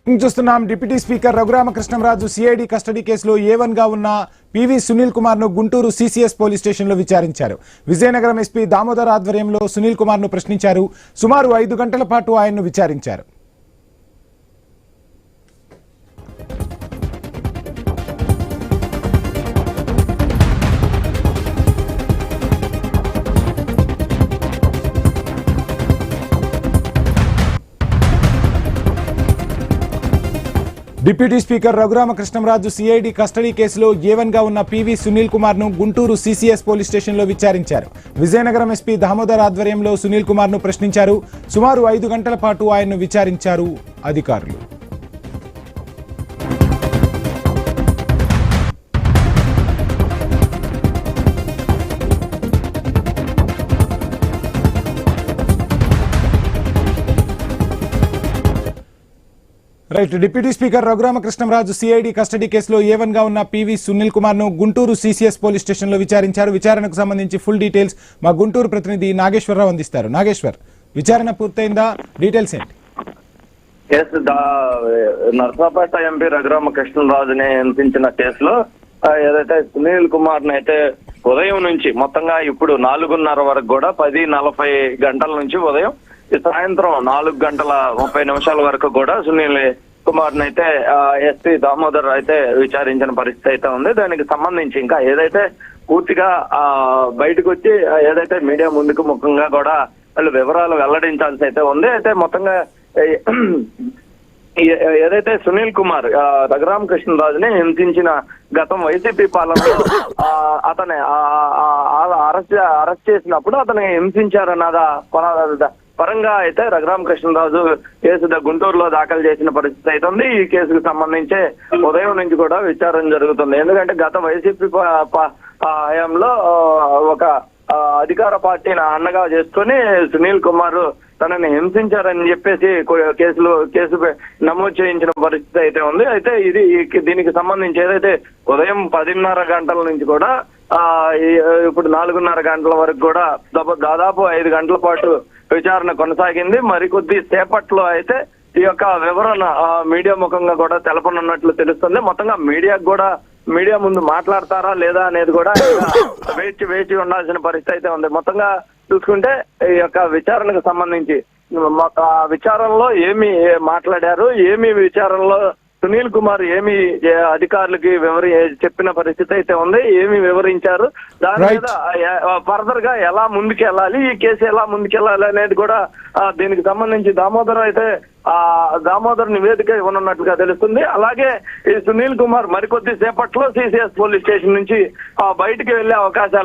చూస్తున్నాం. Deputy speaker Raghurama Krishnam Raju CID custody కేసులో A1 గా ఉన్న పివి సునీల్ కుమార్ ను గుంటూరు CCS పోలీస్ స్టేషన్లో విచారించారు. విజయనగరం ఎస్పీ దామోదర్ ఆధ్వర్యంలో సునీల్ కుమార్ ను ప్రశ్నించారు. సుమారు 5 గంటల పాటు ఆయన్ను విచారించారు. Deputy speaker Raghurama Krishnam Raju CID custody కేసులో A1 గా ఉన్న పివి సునీల్ కుమార్ ను గుంటూరు CCS పోలీస్ స్టేషన్లో విచారించారు. విజయనగరం ఎస్పీ దామోదర్ ఆధ్వర్యంలో సునీల్ కుమార్ ను ప్రశ్నించారు. సుమారు 5 గంటల పాటు ఆయన్ను విచారించారు అధికారులు. Right. Deputy speaker Raghurama Krishnam Raju CID custody కేసులో A1 గా ఉన్న పివి సునీల్ కుమార్ ను గుంటూరు CCS పోలీస్ స్టేషన్లో విచారించారు. విచారణకు సంబంధించి ఫుల్ డీటెయిల్స్ మా గుంటూరు ప్రతినిధి నాగేశ్వరరావు అందిస్తారు. నాగేశ్వర్, విచారణ పూర్తయిందా? డీటెయిల్స్ ఏంటి? నర్సాపేట ఎంపీ రఘురామకృష్ణరాజుని అనిపించిన కేసులో ఏదైతే సునీల్ కుమార్ ని అయితే ఉదయం నుంచి మొత్తంగా ఇప్పుడు 4:30 వరకు కూడా 10:40 గంటల నుంచి ఉదయం సాయంత్రం 4:30 వరకు కూడా సునీల్ కుమార్ ని అయితే ఎస్పీ దామోదర్ అయితే విచారించిన పరిస్థితి అయితే ఉంది. దానికి సంబంధించి ఇంకా ఏదైతే పూర్తిగా బయటకు వచ్చి ఏదైతే మీడియా ముందుకు ముఖంగా కూడా వాళ్ళు వివరాలు వెల్లడించాల్సి అయితే ఉంది. అయితే మొత్తంగా ఏదైతే సునీల్ కుమార్ రఘురామకృష్ణరాజుని హింసించిన గతం వైసీపీ పాలనలో అతని అరెస్ట్ చేసినప్పుడు అతని హింసించారన్నదా పరంగా అయితే రఘురామకృష్ణరాజు కేసు గుంటూరులో దాఖలు చేసిన పరిస్థితి అయితే ఉంది. ఈ కేసుకు సంబంధించి ఉదయం నుంచి కూడా విచారణ జరుగుతుంది. ఎందుకంటే గత వైసీపీ హయాంలో ఒక అధికార పార్టీని అండగా చేసుకుని సునీల్ కుమార్ తనని హింసించారని చెప్పేసి కేసు నమోదు చేయించిన పరిస్థితి అయితే ఉంది. అయితే దీనికి సంబంధించి ఏదైతే ఉదయం 10:30 గంటల నుంచి కూడా ఇప్పుడు 4:30 గంటల వరకు కూడా దాదాపు 5 గంటల పాటు విచారణ కొనసాగింది. మరికొద్ది సేపట్లో అయితే ఈ యొక్క వివరణ మీడియా ముఖంగా కూడా తెలపనున్నట్లు తెలుస్తుంది. మొత్తంగా మీడియా ముందు మాట్లాడతారా లేదా అనేది కూడా వేచి ఉండాల్సిన పరిస్థితి అయితే ఉంది. మొత్తంగా చూసుకుంటే ఈ యొక్క విచారణకు సంబంధించి విచారణలో ఏమి మాట్లాడారు, విచారణలో సునీల్ కుమార్ ఏమి అధికారులకి చెప్పిన పరిస్థితి అయితే ఉంది, ఏమి వివరించారు, దాని మీద ఫర్దర్ గా ఎలా ముందుకెళ్ళాలి, ఈ కేసు ఎలా ముందుకెళ్ళాలి అనేది కూడా దీనికి సంబంధించి దామోదర్ నివేదిక ఇవ్వనున్నట్లుగా తెలుస్తుంది. అలాగే ఈ సునీల్ కుమార్ మరికొద్ది సేపట్లో CCS పోలీస్ స్టేషన్ నుంచి బయటికి వెళ్లే అవకాశాలు